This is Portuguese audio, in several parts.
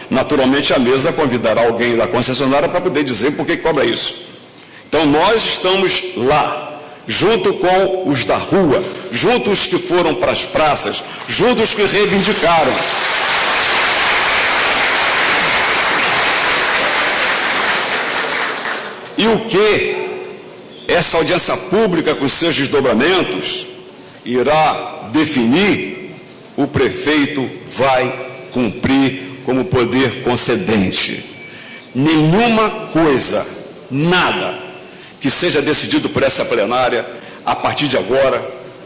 Naturalmente, a mesa convidará alguém da concessionária para poder dizer por que cobra isso. Então, nós estamos lá, junto com os da rua, junto os que foram para as praças, junto os que reivindicaram. E o que essa audiência pública, com seus desdobramentos, irá definir, o prefeito vai cumprir como poder concedente. Nenhuma coisa, nada, que seja decidido por essa plenária a partir de agora,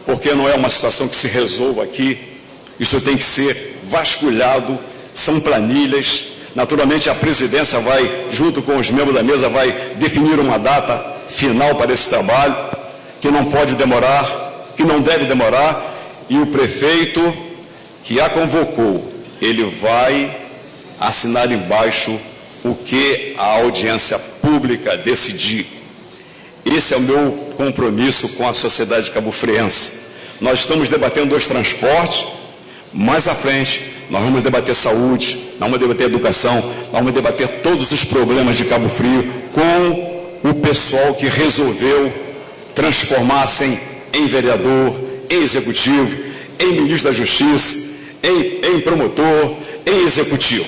porque não é uma situação que se resolva aqui, isso tem que ser vasculhado, são planilhas. Naturalmente, a presidência vai, junto com os membros da mesa, vai definir uma data final para esse trabalho, que não pode demorar, que não deve demorar, e o prefeito que a convocou, ele vai assinar embaixo o que a audiência pública decidir. Esse é o meu compromisso com a sociedade cabofriense. Nós estamos debatendo os transportes, mais à frente nós vamos debater saúde, nós vamos debater educação, nós vamos debater todos os problemas de Cabo Frio com o pessoal que resolveu transformar-se em vereador, em executivo, em ministro da Justiça, em promotor, em executivo.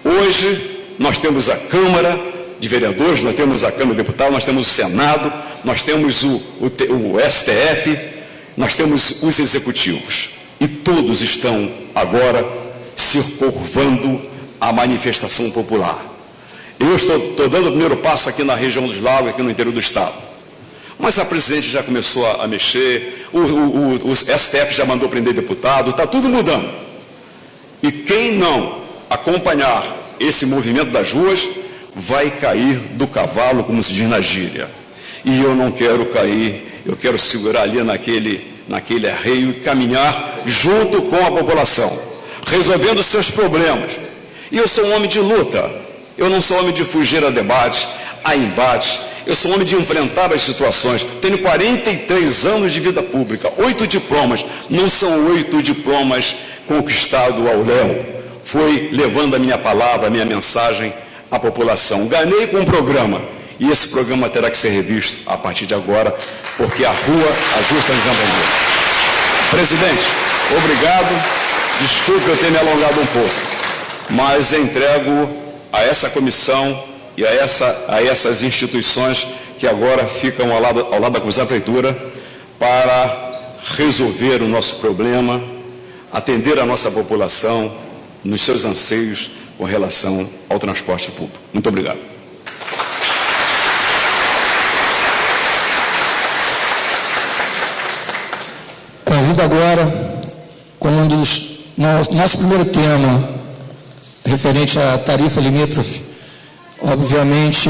Hoje nós temos a Câmara de Vereadores, nós temos a Câmara de Deputados, nós temos o Senado, nós temos o STF, nós temos os executivos. E todos estão agora se curvando à manifestação popular. Eu estou dando o primeiro passo aqui na região dos Lagos, aqui no interior do Estado. Mas a presidente já começou a mexer, o STF já mandou prender deputado, está tudo mudando. E quem não acompanhar esse movimento das ruas vai cair do cavalo, como se diz na gíria. E eu não quero cair, eu quero segurar ali naquele arreio e caminhar junto com a população, resolvendo seus problemas. E eu sou um homem de luta, eu não sou homem de fugir a debates, a embates, eu sou um homem de enfrentar as situações. Tenho 43 anos de vida pública, 8 diplomas, não são 8 diplomas conquistados ao léu. Foi levando a minha palavra, a minha mensagem à população. Ganhei com um programa, e esse programa terá que ser revisto a partir de agora, porque a rua ajusta nos entender. Presidente, obrigado, desculpe eu ter me alongado um pouco, mas entrego a essa comissão e a essas instituições que agora ficam ao lado da Cruzada Prefeitura para resolver o nosso problema, atender a nossa população nos seus anseios com relação ao transporte público. Muito obrigado. Convido agora, quando nosso primeiro tema, referente à tarifa limítrofe, obviamente,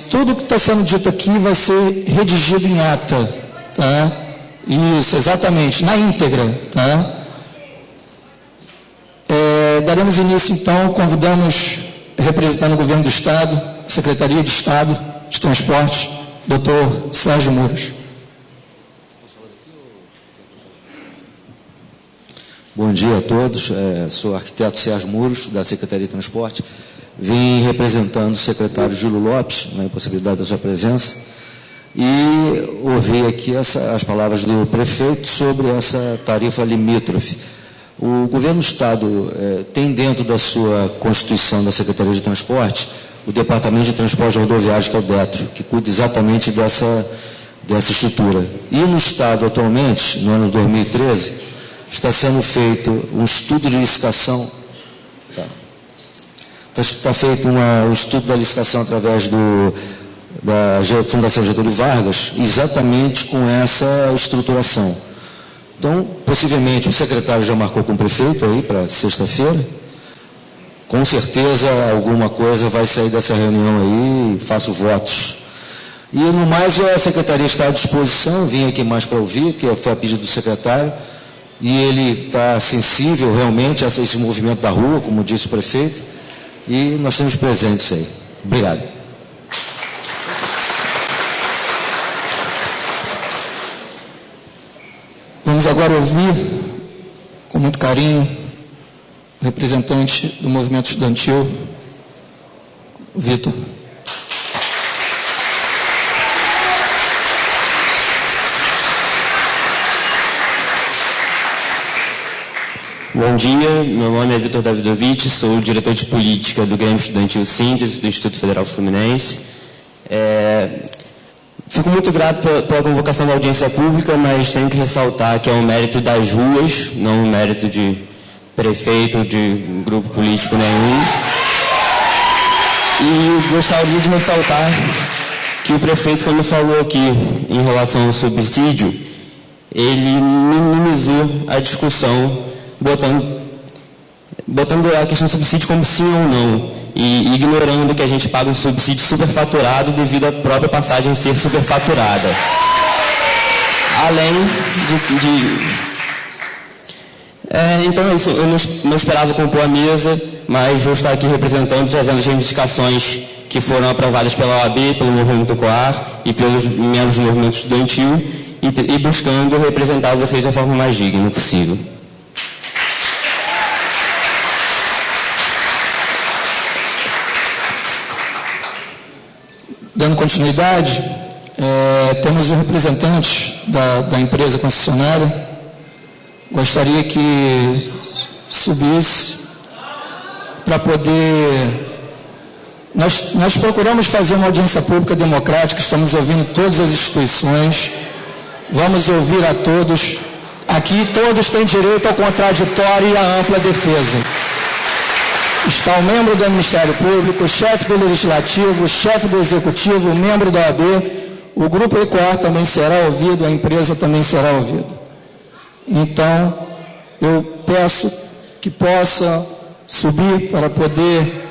tudo que está sendo dito aqui vai ser redigido em ata, tá? Isso, exatamente, na íntegra, tá? Daremos início, então, convidamos, representando o Governo do Estado, Secretaria de Estado de Transportes, Dr. Sérgio Muros. Bom dia a todos, sou o arquiteto Sérgio Muros, da Secretaria de Transporte. Vim representando o secretário Júlio Lopes, na impossibilidade da sua presença, e ouvi aqui as palavras do prefeito sobre essa tarifa limítrofe. O Governo do Estado tem dentro da sua Constituição da Secretaria de Transporte o Departamento de Transporte Rodoviário, que é o DETRO, que cuida exatamente dessa estrutura. E no Estado, atualmente, no ano 2013, está sendo feito um estudo de licitação, está feito um estudo da licitação através da Fundação Getúlio Vargas, exatamente com essa estruturação. Então, possivelmente, o secretário já marcou com o prefeito aí para sexta-feira. Com certeza, alguma coisa vai sair dessa reunião aí, faço votos. E, no mais, a secretaria está à disposição, vim aqui mais para ouvir, que foi a pedido do secretário, e ele está sensível realmente a esse movimento da rua, como disse o prefeito, e nós estamos presentes aí. Obrigado. Vamos agora ouvir, com muito carinho, representante do movimento estudantil, Vitor. Bom dia, meu nome é Vitor Davidovich, sou o diretor de política do Grêmio Estudantil Síntese, do Instituto Federal Fluminense. Fico muito grato pela convocação da audiência pública, mas tenho que ressaltar que é um mérito das ruas, não um mérito de prefeito ou de grupo político nenhum. E gostaria de ressaltar que o prefeito, quando falou aqui em relação ao subsídio, ele minimizou a discussão, botando a questão do subsídio como sim ou não, e ignorando que a gente paga um subsídio superfaturado devido à própria passagem ser superfaturada. Além então é isso, eu não esperava compor a mesa, mas vou estar aqui representando, trazendo as reivindicações que foram aprovadas pela OAB, pelo Movimento Coar e pelos membros do movimento estudantil, e buscando representar vocês da forma mais digna possível. Dando continuidade, temos um representante da empresa concessionária. Gostaria que subisse para poder... Nós procuramos fazer uma audiência pública democrática, estamos ouvindo todas as instituições, vamos ouvir a todos. Aqui todos têm direito ao contraditório e à ampla defesa. Está o membro do Ministério Público, o chefe do Legislativo, o chefe do Executivo, o membro da OAB, o Grupo ECOAR também será ouvido, a empresa também será ouvida. Então, eu peço que possa subir para poder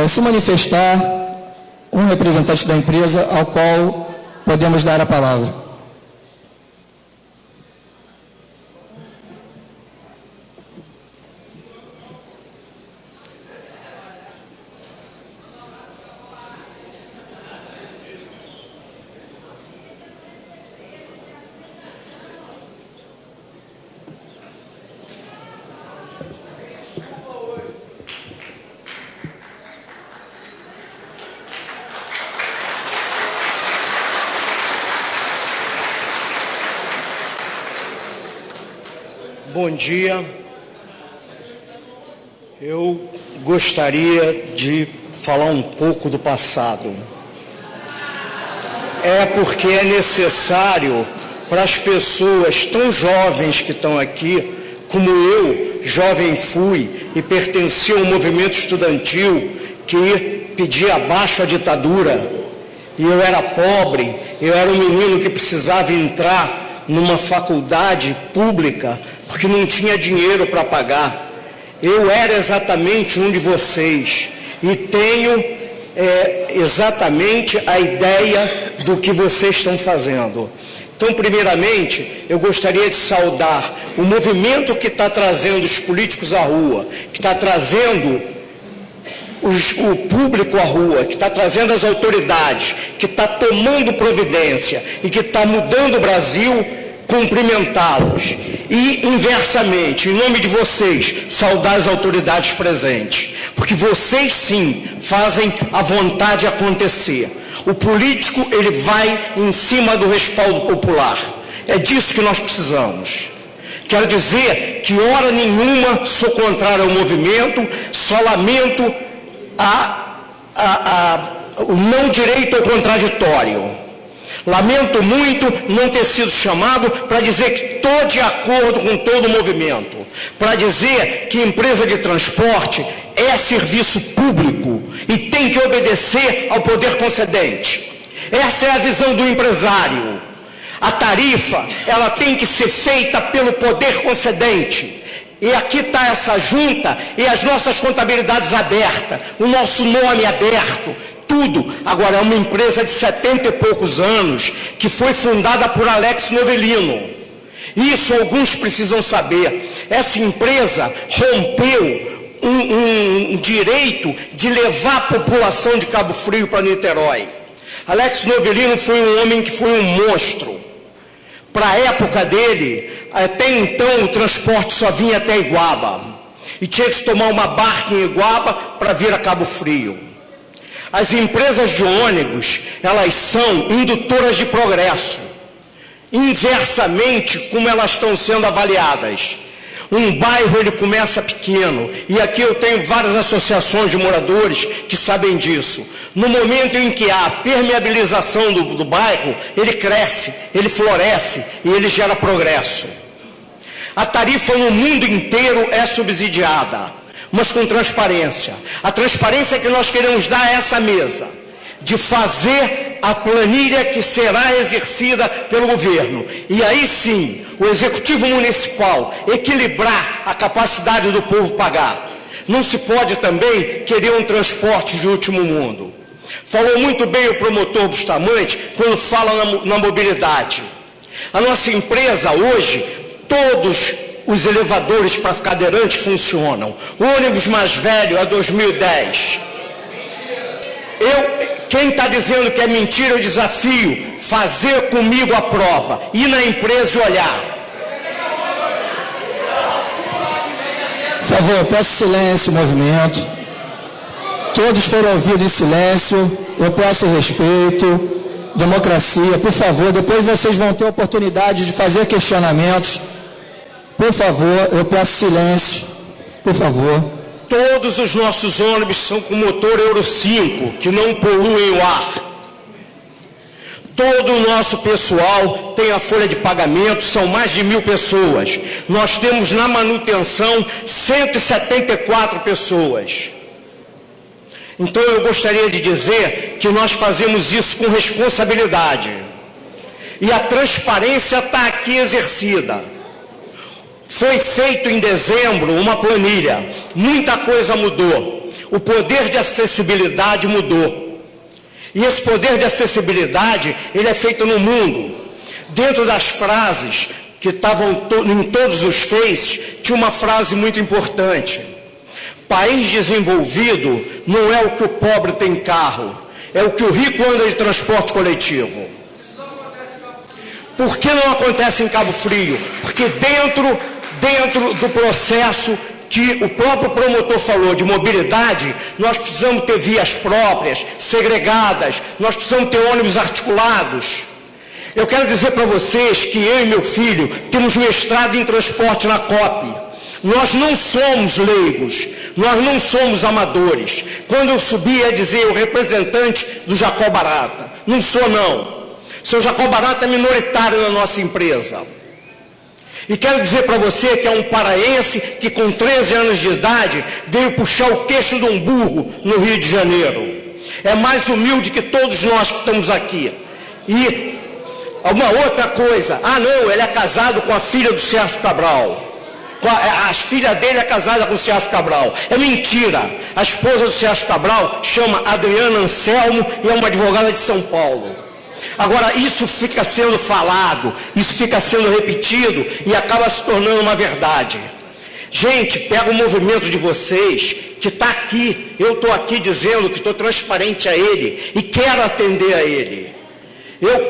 se manifestar um representante da empresa ao qual podemos dar a palavra. Bom dia. Eu gostaria de falar um pouco do passado. Porque é necessário para as pessoas tão jovens que estão aqui, como eu, jovem fui e pertencia ao movimento estudantil que pedia abaixo a ditadura, e eu era pobre, eu era um menino que precisava entrar numa faculdade pública porque não tinha dinheiro para pagar. Eu era exatamente um de vocês e tenho exatamente a ideia do que vocês estão fazendo. Então, primeiramente, eu gostaria de saudar o movimento que está trazendo os políticos à rua, que está trazendo o público à rua, que está trazendo as autoridades, que está tomando providência e que está mudando o Brasil, cumprimentá-los. E, inversamente, em nome de vocês, saudar as autoridades presentes, porque vocês, sim, fazem a vontade acontecer. O político, ele vai em cima do respaldo popular. É disso que nós precisamos. Quero dizer que, hora nenhuma, sou contrário ao movimento, só lamento o não direito ao contraditório. Lamento muito não ter sido chamado para dizer que estou de acordo com todo o movimento, para dizer que empresa de transporte é serviço público e tem que obedecer ao poder concedente. Essa é a visão do empresário. A tarifa, ela tem que ser feita pelo poder concedente. E aqui está essa junta e as nossas contabilidades abertas, o nosso nome aberto, tudo. Agora, é uma empresa de 70 e poucos anos, que foi fundada por Alex Novelino. Isso alguns precisam saber. Essa empresa rompeu um direito de levar a população de Cabo Frio para Niterói. Alex Novelino foi um homem que foi um monstro. Para a época dele, até então o transporte só vinha até Iguaba. E tinha que tomar uma barca em Iguaba para vir a Cabo Frio. As empresas de ônibus, elas são indutoras de progresso. Inversamente, como elas estão sendo avaliadas. Um bairro, ele começa pequeno. E aqui eu tenho várias associações de moradores que sabem disso. No momento em que há permeabilização do bairro, ele cresce, ele floresce e ele gera progresso. A tarifa no mundo inteiro é subsidiada, mas com transparência. A transparência que nós queremos dar a essa mesa, de fazer a planilha que será exercida pelo governo. E aí sim, o Executivo Municipal equilibrar a capacidade do povo pagar. Não se pode também querer um transporte de último mundo. Falou muito bem o promotor Bustamante quando fala na mobilidade. A nossa empresa hoje, todos os elevadores para cadeirantes funcionam. O ônibus mais velho é 2010. Quem está dizendo que é mentira, eu desafio fazer comigo a prova, ir na empresa e olhar. Por favor, peço silêncio, movimento. Todos foram ouvidos em silêncio. Eu peço respeito, democracia. Por favor, depois vocês vão ter a oportunidade de fazer questionamentos. Por favor, eu peço silêncio. Por favor. Todos os nossos ônibus são com motor Euro 5, que não poluem o ar. Todo o nosso pessoal tem a folha de pagamento, são mais de 1.000 pessoas. Nós temos na manutenção 174 pessoas. Então eu gostaria de dizer que nós fazemos isso com responsabilidade. E a transparência está aqui exercida. Foi feito em dezembro uma planilha, muita coisa mudou, o poder de acessibilidade mudou. E esse poder de acessibilidade, ele é feito no mundo. Dentro das frases que estavam em todos os faces, tinha uma frase muito importante. País desenvolvido não é o que o pobre tem carro, é o que o rico anda de transporte coletivo. Por que não acontece em Cabo Frio? Porque dentro do processo que o próprio promotor falou de mobilidade, nós precisamos ter vias próprias, segregadas, nós precisamos ter ônibus articulados. Eu quero dizer para vocês que eu e meu filho temos mestrado em transporte na COP. Nós não somos leigos, nós não somos amadores. Quando eu subi, ia dizer o representante do Jacó Barata. Não sou, não. Seu Jacó Barata é minoritário na nossa empresa. E quero dizer para você que é um paraense que com 13 anos de idade veio puxar o queixo de um burro no Rio de Janeiro. É mais humilde que todos nós que estamos aqui. E uma outra coisa, não, ele é casado com a filha do Sérgio Cabral. A filha dele é casada com o Sérgio Cabral. É mentira. A esposa do Sérgio Cabral chama Adriana Anselmo e é uma advogada de São Paulo. Agora, isso fica sendo falado, isso fica sendo repetido e acaba se tornando uma verdade. Gente, pega o movimento de vocês, que está aqui, eu estou aqui dizendo que estou transparente a ele e quero atender a ele. Eu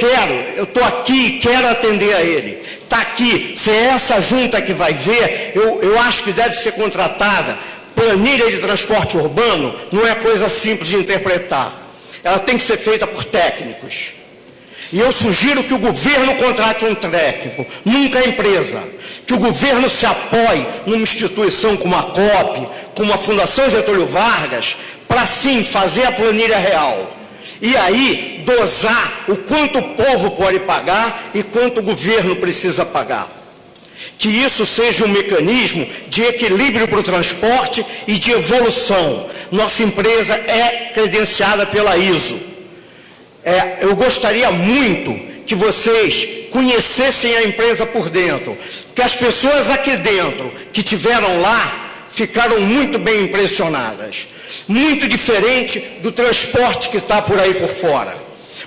estou aqui e quero atender a ele. Está aqui, se é essa junta que vai ver, eu acho que deve ser contratada. Planilha de transporte urbano não é coisa simples de interpretar. Ela tem que ser feita por técnicos. E eu sugiro que o governo contrate um técnico, nunca a empresa. Que o governo se apoie numa instituição como a COP, como a Fundação Getúlio Vargas, para sim fazer a planilha real. E aí dosar o quanto o povo pode pagar e quanto o governo precisa pagar. Que isso seja um mecanismo de equilíbrio para o transporte e de evolução. Nossa empresa é credenciada pela ISO. Eu gostaria muito que vocês conhecessem a empresa por dentro, que as pessoas aqui dentro que tiveram lá ficaram muito bem impressionadas. Muito diferente do transporte que está por aí por fora.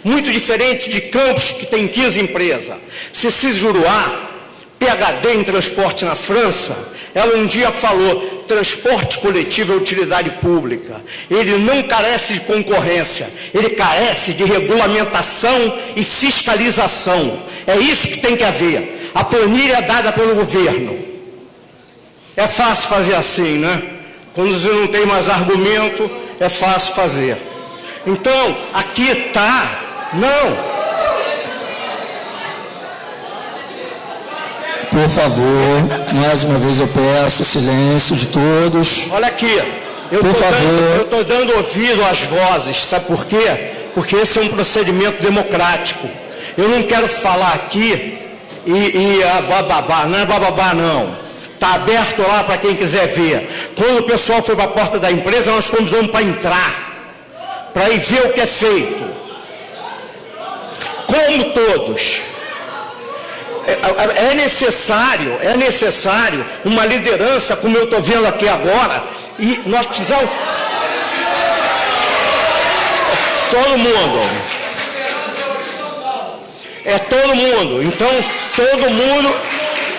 Muito diferente de Campos, que tem 15 empresas. Ceci Juruá, PhD em transporte na França, ela um dia falou: transporte coletivo é utilidade pública. Ele não carece de concorrência, ele carece de regulamentação e fiscalização. É isso que tem que haver. A planilha é dada pelo governo. É fácil fazer assim, né? Quando você não tem mais argumento, é fácil fazer. Então, aqui está. Não. Por favor, mais uma vez eu peço silêncio de todos. Olha aqui, eu estou dando ouvido às vozes, sabe por quê? Porque esse é um procedimento democrático. Eu não quero falar aqui bababá, não é bababá não. Está aberto lá para quem quiser ver. Quando o pessoal foi para a porta da empresa, nós convidamos para entrar, para ir ver o que é feito. Como todos. É necessário uma liderança, como eu estou vendo aqui agora, e nós precisamos... Todo mundo. É todo mundo. Então,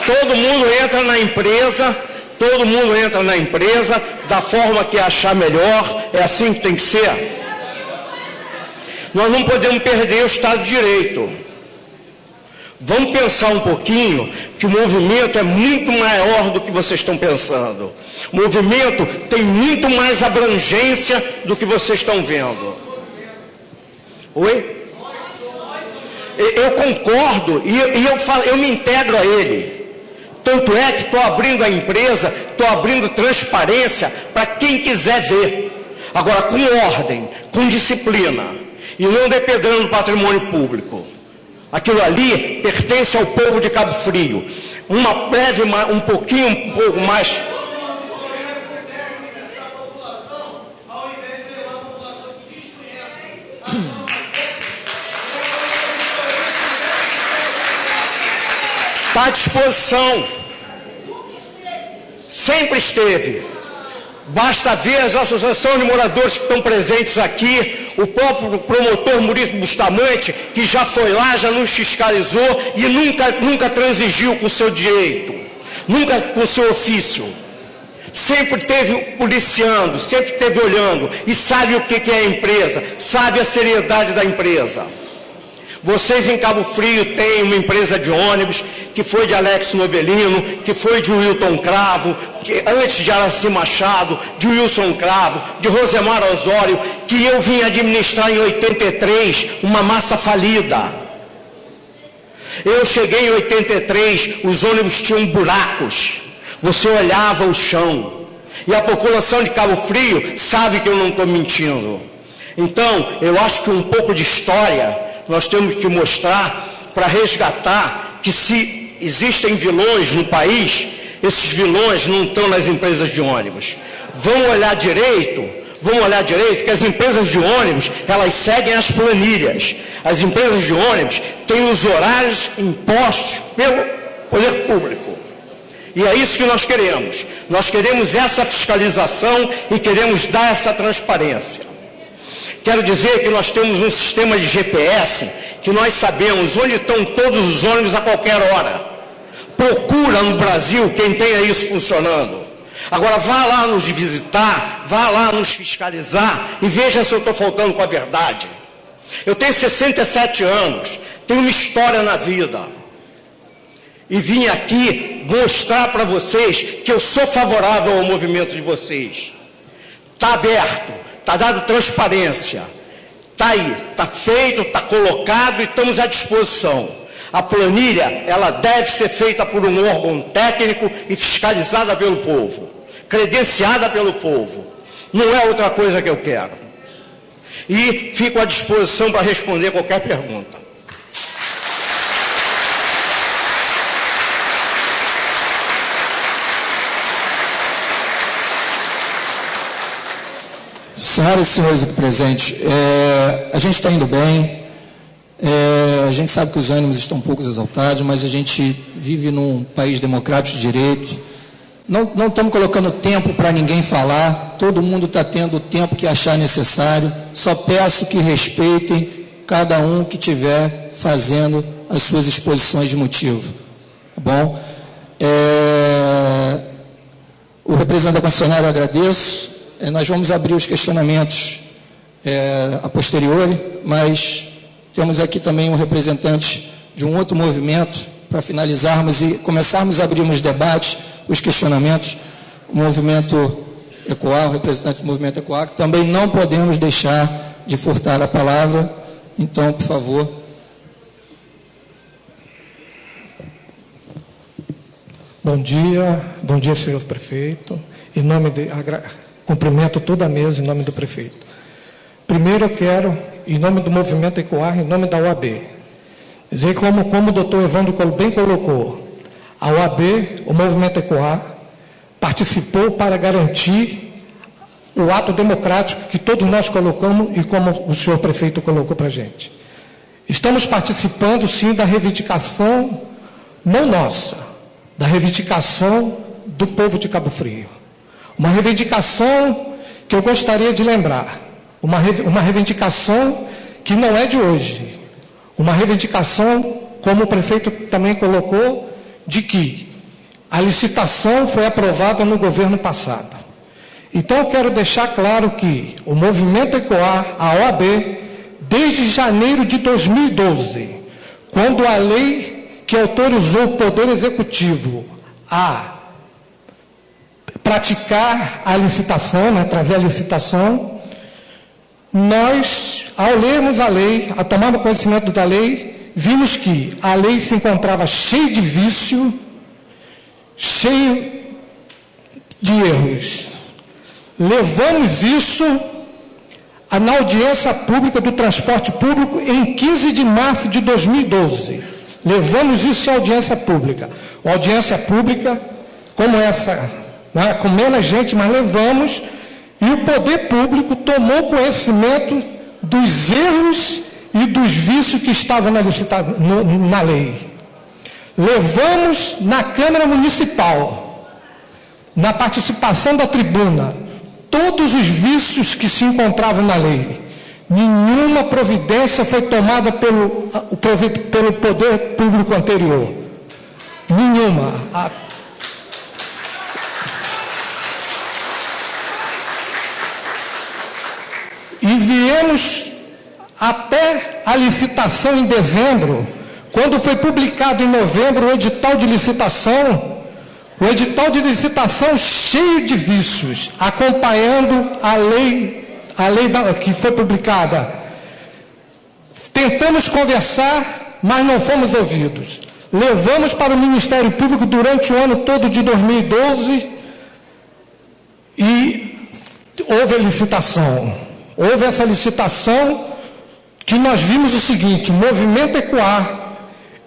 todo mundo entra na empresa, da forma que achar melhor, é assim que tem que ser. Nós não podemos perder o Estado de Direito. Vamos pensar um pouquinho que o movimento é muito maior do que vocês estão pensando. O movimento tem muito mais abrangência do que vocês estão vendo. Oi? Eu concordo e eu me integro a ele. Tanto é que estou abrindo a empresa, estou abrindo transparência para quem quiser ver. Agora, com ordem, com disciplina e não depedrando o patrimônio público. Aquilo ali pertence ao povo de Cabo Frio. Um pouco mais. Está à disposição. Sempre esteve. Basta ver as associações de moradores que estão presentes aqui, o próprio promotor Maurício Bustamante, que já foi lá, já nos fiscalizou e nunca transigiu com o seu direito, nunca com o seu ofício. Sempre esteve policiando, sempre esteve olhando e sabe o que é a empresa, sabe a seriedade da empresa. Vocês em Cabo Frio têm uma empresa de ônibus que foi de Alex Novelino, que foi de Wilton Cravo, que antes de Araci Machado, de Wilson Cravo, de Rosemar Osório, que eu vim administrar em 83, uma massa falida. Eu cheguei em 83, os ônibus tinham buracos, você olhava o chão. E a população de Cabo Frio sabe que eu não estou mentindo. Então, eu acho que um pouco de história nós temos que mostrar para resgatar que se existem vilões no país, esses vilões não estão nas empresas de ônibus. Vamos olhar direito, que as empresas de ônibus, elas seguem as planilhas. As empresas de ônibus têm os horários impostos pelo poder público. E é isso que nós queremos. Nós queremos essa fiscalização e queremos dar essa transparência. Quero dizer que nós temos um sistema de GPS, que nós sabemos onde estão todos os ônibus a qualquer hora. Procura no Brasil quem tenha isso funcionando. Agora vá lá nos visitar, vá lá nos fiscalizar e veja se eu estou faltando com a verdade. Eu tenho 67 anos, tenho uma história na vida. E vim aqui mostrar para vocês que eu sou favorável ao movimento de vocês. Está aberto. Está dado transparência, está aí, está feito, está colocado e estamos à disposição. A planilha, ela deve ser feita por um órgão técnico e fiscalizada pelo povo, credenciada pelo povo. Não é outra coisa que eu quero. E fico à disposição para responder qualquer pergunta. Senhoras e senhores aqui presentes, a gente está indo bem, a gente sabe que os ânimos estão um pouco exaltados, mas a gente vive num país democrático de direito, não estamos colocando tempo para ninguém falar, todo mundo está tendo o tempo que achar necessário, só peço que respeitem cada um que estiver fazendo as suas exposições de motivo. Tá bom? O representante da concessionária, eu agradeço. Nós vamos abrir os questionamentos a posteriori, mas temos aqui também um representante de um outro movimento para finalizarmos e começarmos a abrir os debates, os questionamentos. O movimento ECOA, o representante do movimento ECOA, também não podemos deixar de furtar a palavra. Então, por favor. Bom dia, senhor prefeito. Em nome de cumprimento toda a mesa em nome do prefeito. Primeiro eu quero, em nome do movimento ECOA, em nome da OAB, dizer como o doutor Evandro bem colocou, a OAB, o movimento ECOA, participou para garantir o ato democrático que todos nós colocamos e como o senhor prefeito colocou para a gente. Estamos participando, sim, da reivindicação, não nossa, da reivindicação do povo de Cabo Frio. Uma reivindicação que eu gostaria de lembrar, uma reivindicação que não é de hoje, uma reivindicação, como o prefeito também colocou, de que a licitação foi aprovada no governo passado. Então, eu quero deixar claro que o movimento ECOA, a OAB, desde janeiro de 2012, quando a lei que autorizou o Poder Executivo a praticar a licitação, trazer a licitação, nós, ao lermos a lei, a tomarmos conhecimento da lei, vimos que a lei se encontrava cheia de vício, cheio de erros. Levamos isso na audiência pública do transporte público em 15 de março de 2012. Levamos isso à audiência pública. Uma audiência pública como essa, com menos gente, mas levamos, e o poder público tomou conhecimento dos erros e dos vícios que estavam na lei. Levamos na Câmara Municipal, na participação da tribuna, todos os vícios que se encontravam na lei. Nenhuma providência foi tomada pelo poder público anterior. Nenhuma. E viemos até a licitação em dezembro, quando foi publicado em novembro o edital de licitação, cheio de vícios, acompanhando a lei que foi publicada. Tentamos conversar, mas não fomos ouvidos. Levamos para o Ministério Público durante o ano todo de 2012 e houve a licitação. Houve essa licitação que nós vimos o seguinte: o movimento ECOA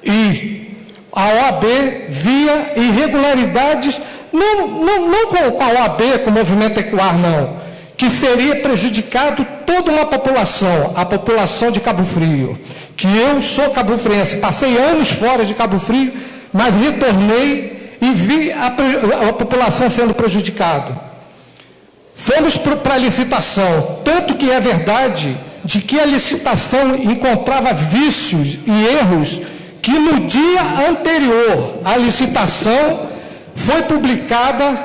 e a OAB via irregularidades, não com a OAB, com o movimento ECOA, não, que seria prejudicado toda uma população, a população de Cabo Frio, que eu sou cabofriense, passei anos fora de Cabo Frio, mas retornei e vi a população sendo prejudicada. Fomos para a licitação, tanto que é verdade de que a licitação encontrava vícios e erros que no dia anterior à licitação foi publicada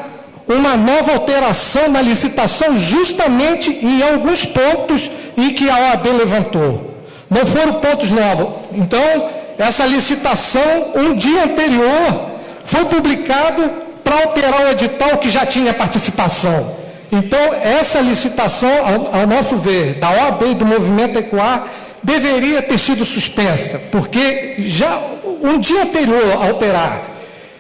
uma nova alteração na licitação justamente em alguns pontos em que a OAB levantou. Não foram pontos novos. Então, essa licitação, um dia anterior, foi publicado para alterar o edital que já tinha participação. Então, essa licitação, ao nosso ver, da OAB e do movimento ECOA, deveria ter sido suspensa, porque já um dia anterior a alterar,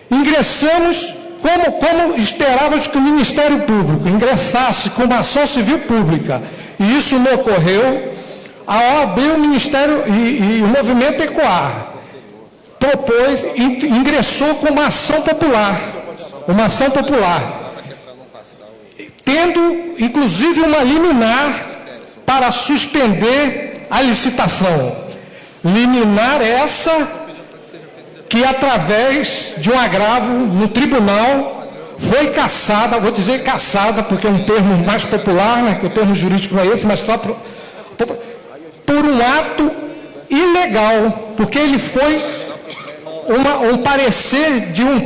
ingressamos como esperávamos que o Ministério Público ingressasse com uma ação civil pública, e isso não ocorreu. A OAB, o Ministério e o movimento ECOA propôs, ingressou com uma ação popular, tendo inclusive uma liminar para suspender a licitação. Liminar essa que, através de um agravo no tribunal, foi cassada, vou dizer cassada, porque é um termo mais popular, que o termo jurídico não é esse, mas só por um ato ilegal, porque ele foi um parecer de um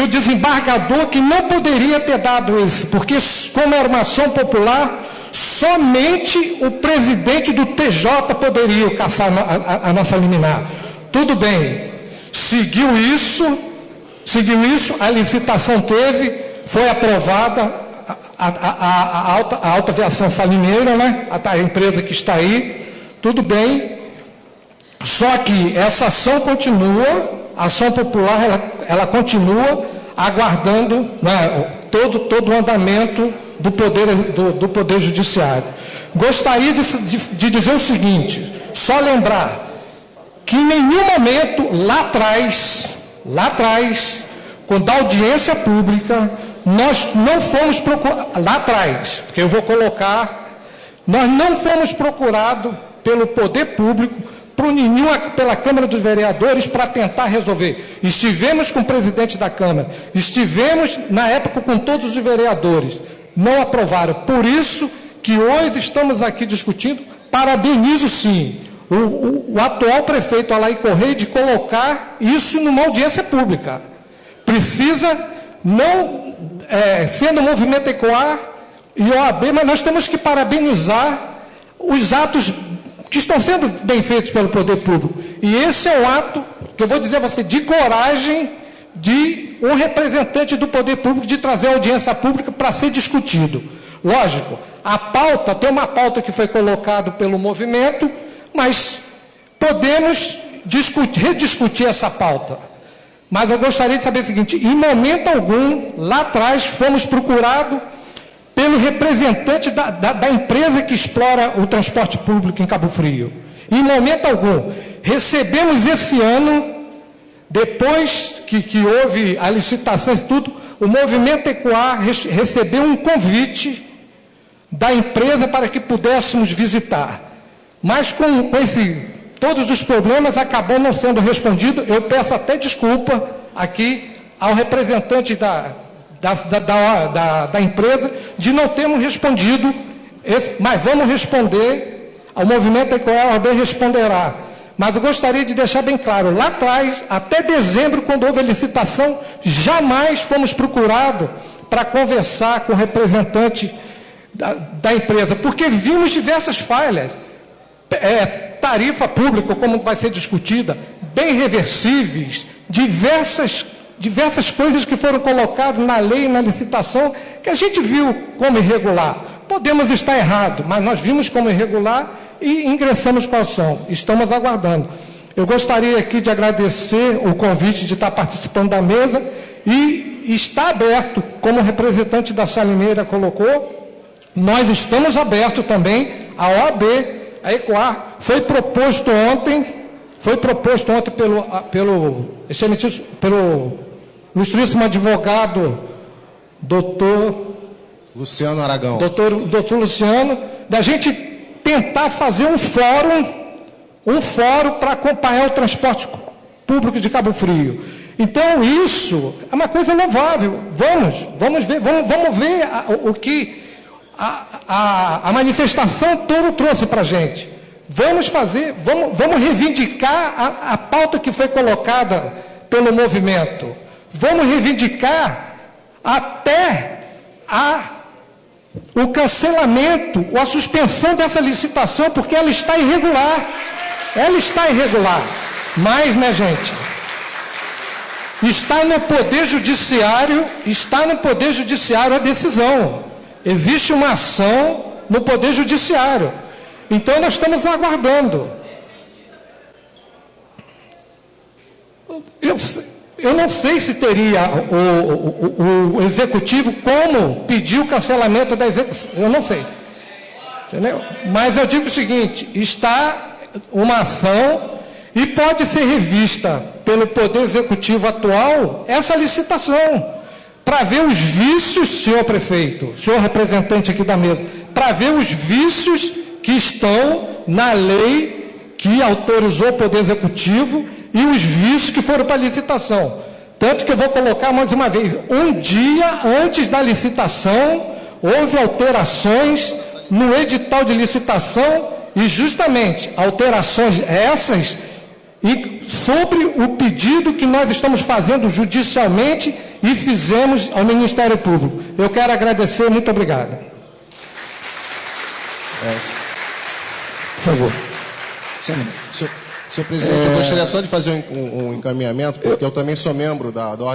desembargador que não poderia ter dado isso, porque, como era uma ação popular, somente o presidente do TJ poderia cassar a nossa liminar. Tudo bem, seguiu isso, a licitação teve, foi aprovada, a Alta Aviação Salineira, né, a empresa que está aí, tudo bem, só que essa ação continua, a ação popular, ela continua aguardando, né, todo o andamento do Poder Judiciário. Gostaria de dizer o seguinte, só lembrar que em nenhum momento, lá atrás, quando a audiência pública, nós não fomos procurados, lá atrás, porque eu vou colocar, nós não fomos procurados pelo poder público, pela Câmara dos Vereadores, para tentar resolver. Estivemos com o presidente da Câmara, estivemos, na época, com todos os vereadores, não aprovaram. Por isso que hoje estamos aqui discutindo, parabenizo sim, o atual prefeito Alair Correia de colocar isso numa audiência pública. Precisa, não sendo o movimento ECOAR e OAB, mas nós temos que parabenizar os atos que estão sendo bem feitos pelo poder público. E esse é o ato, que eu vou dizer a você, de coragem de um representante do poder público de trazer a audiência pública para ser discutido. Lógico, a pauta, tem uma pauta que foi colocada pelo movimento, mas podemos rediscutir essa pauta. Mas eu gostaria de saber o seguinte, em momento algum, lá atrás, fomos procurados pelo representante da empresa que explora o transporte público em Cabo Frio. Em momento algum. Recebemos esse ano, depois que houve a licitação e tudo, o movimento ECOAR recebeu um convite da empresa para que pudéssemos visitar. Mas com todos os problemas acabou não sendo respondido. Eu peço até desculpa aqui ao representante da empresa de não termos respondido, mas vamos responder, o movimento ECOAR responderá. Mas eu gostaria de deixar bem claro, lá atrás, até dezembro, quando houve a licitação, jamais fomos procurados para conversar com o representante da empresa, porque vimos diversas falhas, tarifa pública, como vai ser discutida, bem reversíveis, diversas coisas que foram colocadas na lei e na licitação, que a gente viu como irregular. Podemos estar errados, mas nós vimos como irregular e ingressamos com a ação. Estamos aguardando. Eu gostaria aqui de agradecer o convite de estar participando da mesa e está aberto, como o representante da Salineira colocou, nós estamos abertos também, a OAB, a ECOAR, foi proposto ontem pelo ilustríssimo advogado, doutor Luciano Aragão. Doutor Luciano, da gente tentar fazer um fórum para acompanhar o transporte público de Cabo Frio. Então, isso é uma coisa louvável. Vamos ver o que a manifestação toda trouxe para a gente. Vamos reivindicar a pauta que foi colocada pelo movimento. Vamos reivindicar até o cancelamento ou a suspensão dessa licitação, porque ela está irregular. Ela está irregular. Mas, minha gente, está no Poder Judiciário a decisão. Existe uma ação no Poder Judiciário. Então, nós estamos aguardando. Eu não sei se teria o Executivo como pedir o cancelamento da execução. Eu não sei. Entendeu? Mas eu digo o seguinte, está uma ação e pode ser revista pelo Poder Executivo atual essa licitação, para ver os vícios, senhor prefeito, senhor representante aqui da mesa, para ver os vícios que estão na lei que autorizou o Poder Executivo e os vícios que foram para a licitação. Tanto que eu vou colocar mais uma vez, um dia antes da licitação, houve alterações no edital de licitação e justamente alterações essas sobre o pedido que nós estamos fazendo judicialmente e fizemos ao Ministério Público. Eu quero agradecer, muito obrigado. Por favor. Senhor presidente, eu gostaria só de fazer um encaminhamento, porque eu também sou membro da Ordem